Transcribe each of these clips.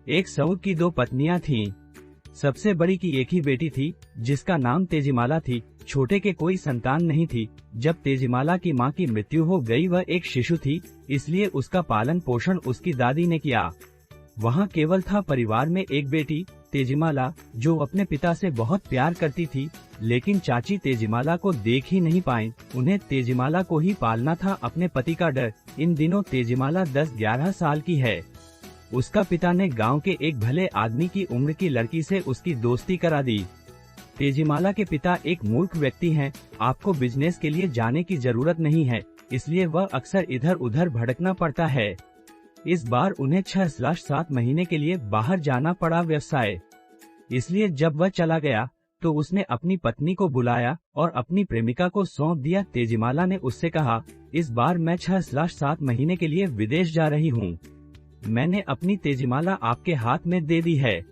एक सऊर की 2 पत्नियां थीं। सबसे बड़ी की एक ही बेटी थी जिसका नाम तेजीमाला थी। छोटे के कोई संतान नहीं थी। जब तेजीमाला की मां की मृत्यु हो गई, वह एक शिशु थी, इसलिए उसका पालन पोषण उसकी दादी ने किया। वहाँ केवल था परिवार में एक बेटी तेजीमाला, जो अपने पिता से बहुत प्यार करती थी, लेकिन चाची तेजीमाला को देख ही नहीं पाई। उन्हें तेजीमाला को ही पालना था अपने पति का डर। इन दिनों तेजीमाला 10-11 साल की है। उसका पिता ने गांव के एक भले आदमी की उम्र की लड़की से उसकी दोस्ती करा दी। तेजीमाला के पिता एक मूर्ख व्यक्ति हैं। आपको बिजनेस के लिए जाने की जरूरत नहीं है, इसलिए वह अक्सर इधर उधर भटकना पड़ता है। इस बार उन्हें 6-7 महीने के लिए बाहर जाना पड़ा व्यवसाय। इसलिए जब वह चला गया तो उसने अपनी पत्नी को बुलाया और अपनी प्रेमिका को सौंप दिया। तेजीमाला ने उससे कहा, इस बार मैं 6-7 महीने के लिए विदेश जा रही हूँ। मैंने अपनी तेजीमाला आपके हाथ में दे दी है।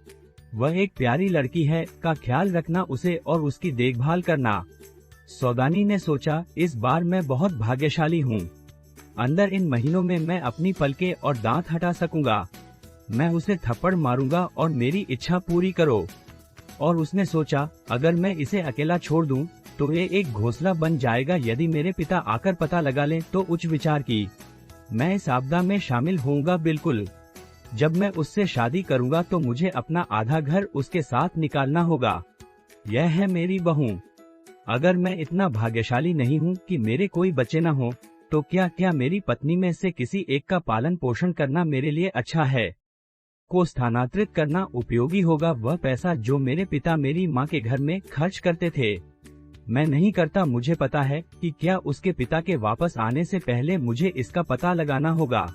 वह एक प्यारी लड़की है, का ख्याल रखना उसे और उसकी देखभाल करना। सौदानी ने सोचा, इस बार मैं बहुत भाग्यशाली हूँ। अंदर इन महीनों में मैं अपनी पलकें और दांत हटा सकूंगा। मैं उसे थप्पड़ मारूंगा और मेरी इच्छा पूरी करो। और उसने सोचा, अगर मैं इसे अकेला छोड़ दूं, तो ये एक घोंसला बन जाएगा। यदि मेरे पिता आकर पता लगा लें तो उच्च विचार की। मैं इस आपदा में शामिल होऊंगा बिल्कुल। जब मैं उससे शादी करूंगा तो मुझे अपना आधा घर उसके साथ निकालना होगा। यह है मेरी बहू। अगर मैं इतना भाग्यशाली नहीं हूँ कि मेरे कोई बच्चे न हो, तो क्या मेरी पत्नी में से किसी एक का पालन पोषण करना मेरे लिए अच्छा है? को स्थानांतरित करना उपयोगी होगा। वह पैसा जो मेरे पिता मेरी माँ के घर में खर्च करते थे, मैं नहीं करता। मुझे पता है कि क्या उसके पिता के वापस आने से पहले मुझे इसका पता लगाना होगा।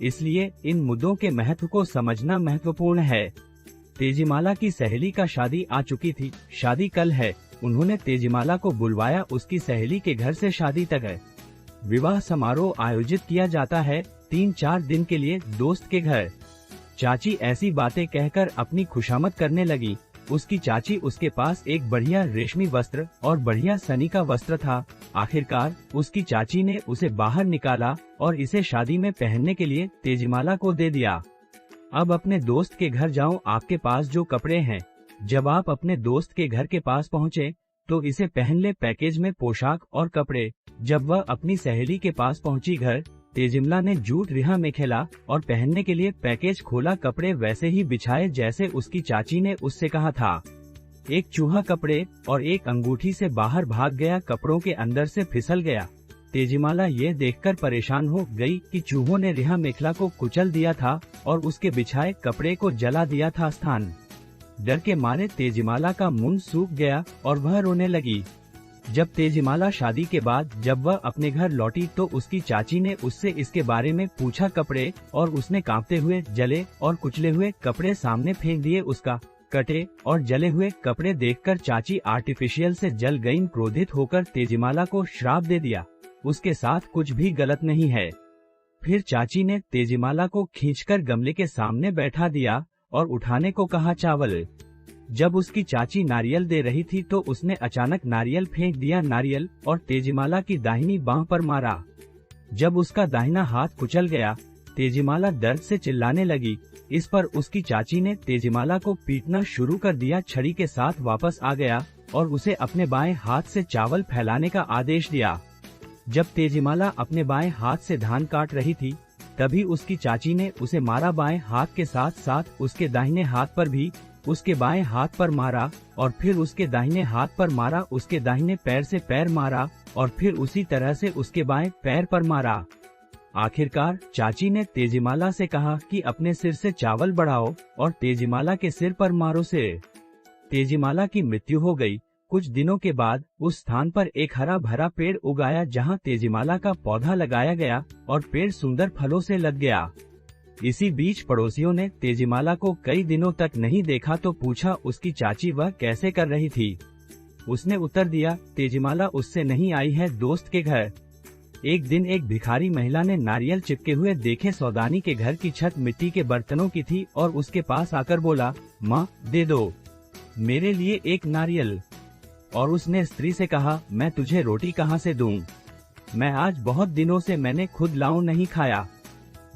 इसलिए इन मुद्दों के महत्व को समझना महत्वपूर्ण है। तेजीमाला की सहेली का शादी आ चुकी थी। शादी कल है। उन्होंने तेजीमाला को बुलवाया। उसकी सहेली के घर से शादी तक है। विवाह समारोह आयोजित किया जाता है 3-4 दिन के लिए दोस्त के घर। चाची ऐसी बातें कहकर अपनी खुशामद करने लगी। उसकी चाची उसके पास एक बढ़िया रेशमी वस्त्र और बढ़िया सनी का वस्त्र था। आखिरकार उसकी चाची ने उसे बाहर निकाला और इसे शादी में पहनने के लिए तेजीमाला को दे दिया। अब अपने दोस्त के घर जाओ, आपके पास जो कपड़े हैं। जब आप अपने दोस्त के घर के पास पहुँचे तो इसे पहन ले। पैकेज में पोशाक और कपड़े। जब वह अपनी सहेली के पास पहुंची घर, तेजीमाला ने जूट रिहा में खेला और पहनने के लिए पैकेज खोला। कपड़े वैसे ही बिछाए जैसे उसकी चाची ने उससे कहा था। एक चूहा कपड़े और एक अंगूठी से बाहर भाग गया, कपड़ों के अंदर से फिसल गया। तेजीमाला ये देखकर परेशान हो गई कि चूहों ने रिहा मेखला को कुचल दिया था और उसके बिछाए कपड़े को जला दिया था। स्थान डर के मारे तेजीमाला का मुंह सूख गया और वह रोने लगी। जब तेजीमाला शादी के बाद जब वह अपने घर लौटी तो उसकी चाची ने उससे इसके बारे में पूछा कपड़े, और उसने कांपते हुए जले और कुचले हुए कपड़े सामने फेंक दिए। उसका कटे और जले हुए कपड़े देखकर चाची आर्टिफिशियल से जल गई। क्रोधित होकर तेजीमाला को श्राप दे दिया, उसके साथ कुछ भी गलत नहीं है। फिर चाची ने तेजीमाला को खींचकर गमले के सामने बैठा दिया और उठाने को कहा चावल। जब उसकी चाची नारियल दे रही थी तो उसने अचानक नारियल फेंक दिया। नारियल और तेजीमाला की दाहिनी बांह पर मारा। जब उसका दाहिना हाथ कुचल गया, तेजीमाला दर्द से चिल्लाने लगी। इस पर उसकी चाची ने तेजीमाला को पीटना शुरू कर दिया। छड़ी के साथ वापस आ गया और उसे अपने बाएं हाथ से चावल फैलाने का आदेश दिया। जब तेजीमाला अपने बाएं हाथ से धान काट रही थी, तभी उसकी चाची ने उसे मारा। बाएं हाथ के साथ साथ उसके दाहिने हाथ पर भी। उसके बाएं हाथ पर मारा और फिर उसके दाहिने हाथ पर मारा। उसके दाहिने पैर से पैर मारा और फिर उसी तरह से उसके बाएं पैर पर मारा। आखिरकार चाची ने तेजीमाला से कहा कि अपने सिर से चावल बढ़ाओ और तेजीमाला के सिर पर मारो से। तेजीमाला की मृत्यु हो गई। कुछ दिनों के बाद उस स्थान पर एक हरा भरा पेड़ उगाया जहां तेजीमाला का पौधा लगाया गया और पेड़ सुंदर फलों से लग गया। इसी बीच पड़ोसियों ने तेजीमाला को कई दिनों तक नहीं देखा तो पूछा उसकी चाची वह कैसे कर रही थी। उसने उत्तर दिया, तेजीमाला उससे नहीं आई है दोस्त के घर। एक दिन एक भिखारी महिला ने नारियल चिपके हुए देखे। सौदानी के घर की छत मिट्टी के बर्तनों की थी और उसके पास आकर बोला, माँ दे दो मेरे लिए एक नारियल। और उसने स्त्री से कहा, मैं तुझे रोटी कहाँ से दूं? मैं आज बहुत दिनों से मैंने खुद लाऊं नहीं खाया।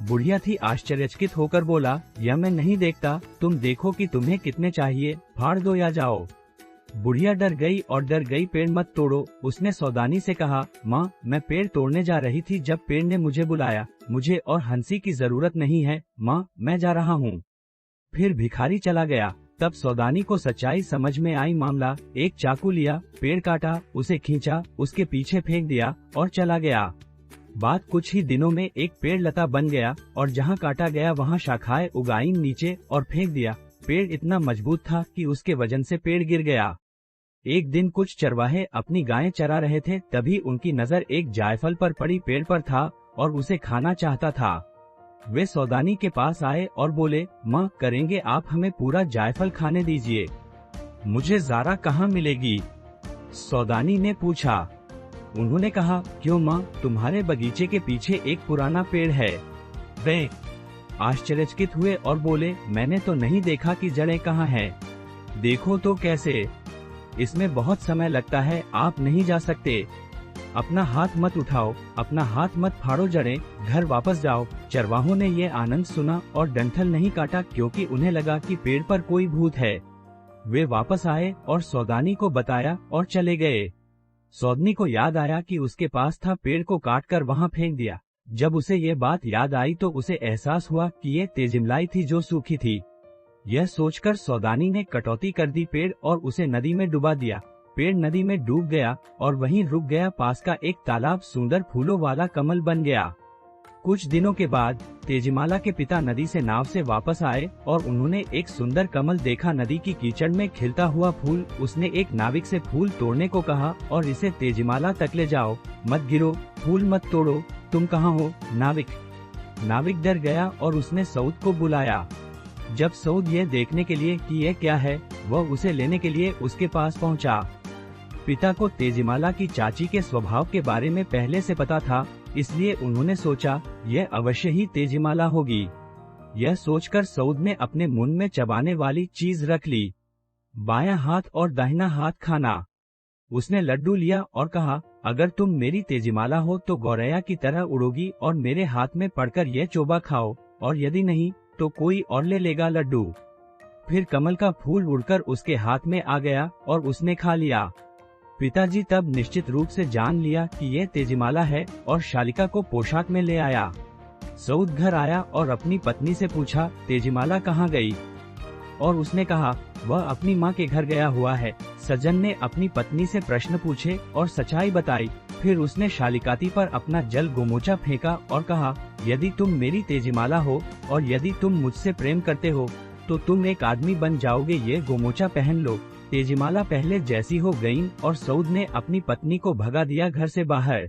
बुढ़िया थी आश्चर्यचकित होकर बोला, यह मैं नहीं देखता, तुम देखो कि तुम्हें कितने चाहिए, फाड़ दो या जाओ। बुढ़िया डर गई और डर गई, पेड़ मत तोड़ो। उसने सौदानी से कहा, माँ मैं पेड़ तोड़ने जा रही थी जब पेड़ ने मुझे बुलाया, मुझे और हंसी की जरूरत नहीं है माँ, मैं जा रहा हूँ। फिर भिखारी चला गया। तब सौदानी को सच्चाई समझ में आई मामला। एक चाकू लिया, पेड़ काटा, उसे खींचा, उसके पीछे फेंक दिया और चला गया। बात कुछ ही दिनों में एक पेड़ लता बन गया और जहाँ काटा गया वहाँ शाखाएं उगाई नीचे और फेंक दिया। पेड़ इतना मजबूत था कि उसके वजन से पेड़ गिर गया। एक दिन कुछ चरवाहे अपनी गायें चरा रहे थे, तभी उनकी नजर एक जायफल पर पड़ी पेड़ पर था और उसे खाना चाहता था। वे सौदानी के पास आए और बोले, माँ करेंगे आप हमें पूरा जायफल खाने दीजिए। मुझे ज़ारा कहाँ मिलेगी? सौदानी ने पूछा। उन्होंने कहा, क्यों माँ, तुम्हारे बगीचे के पीछे एक पुराना पेड़ है। वे आश्चर्यचकित हुए और बोले, मैंने तो नहीं देखा कि जड़ें कहाँ हैं। देखो तो कैसे, इसमें बहुत समय लगता है, आप नहीं जा सकते। अपना हाथ मत उठाओ, अपना हाथ मत फाड़ो जड़ें, घर वापस जाओ। चरवाहों ने ये आनंद सुना और डंठल नहीं काटा क्योंकि उन्हें लगा कि पेड़ पर कोई भूत है। वे वापस आए और सौदानी को बताया और चले गए। सौदनी को याद आया कि उसके पास था, पेड़ को काटकर वहाँ फेंक दिया। जब उसे ये बात याद आई तो उसे एहसास हुआ कि ये तेजिमलाई थी जो सूखी थी। यह सोचकर सौदानी ने कटौती कर दी पेड़ और उसे नदी में डुबा दिया। पेड़ नदी में डूब गया और वहीं रुक गया। पास का एक तालाब सुंदर फूलों वाला कमल बन गया। कुछ दिनों के बाद तेजिमाला के पिता नदी से नाव से वापस आए और उन्होंने एक सुंदर कमल देखा, नदी की कीचड़ में खिलता हुआ फूल। उसने एक नाविक से फूल तोड़ने को कहा और इसे तेजिमाला तक ले जाओ, मत गिरो, फूल मत तोड़ो। तुम कहाँ हो नाविक? नाविक डर गया और उसने सऊद को बुलाया। जब सऊद ये देखने के लिए कि यह क्या है, वह उसे लेने के लिए उसके पास पहुंचा। पिता को तेजिमाला की चाची के स्वभाव के बारे में पहले से पता था, इसलिए उन्होंने सोचा यह अवश्य ही तेजिमाला होगी। यह सोचकर सऊद ने अपने मुंह में चबाने वाली चीज रख ली। बायां हाथ और दाहिना हाथ खाना। उसने लड्डू लिया और कहा, अगर तुम मेरी तेजिमाला हो तो गौरैया की तरह उड़ोगी और मेरे हाथ में पड़कर यह चोबा खाओ, और यदि नहीं तो कोई और ले लेगा लड्डू। फिर कमल का फूल उड़कर उसके हाथ में आ गया और उसने खा लिया। पिताजी तब निश्चित रूप से जान लिया कि यह तेजिमाला है और शालिका को पोशाक में ले आया। सऊद घर आया और अपनी पत्नी से पूछा, तेजिमाला कहाँ गई? और उसने कहा, वह अपनी माँ के घर गया हुआ है। सज्जन ने अपनी पत्नी से प्रश्न पूछे और सच्चाई बताई। फिर उसने शालिकाती पर अपना जल गोमोचा फेंका और कहा, यदि तुम मेरी तेजिमाला हो और यदि तुम मुझसे प्रेम करते हो तो तुम एक आदमी बन जाओगे, ये गोमोचा पहन लो। तेजिमाला पहले जैसी हो गईं और सऊद ने अपनी पत्नी को भगा दिया घर से बाहर।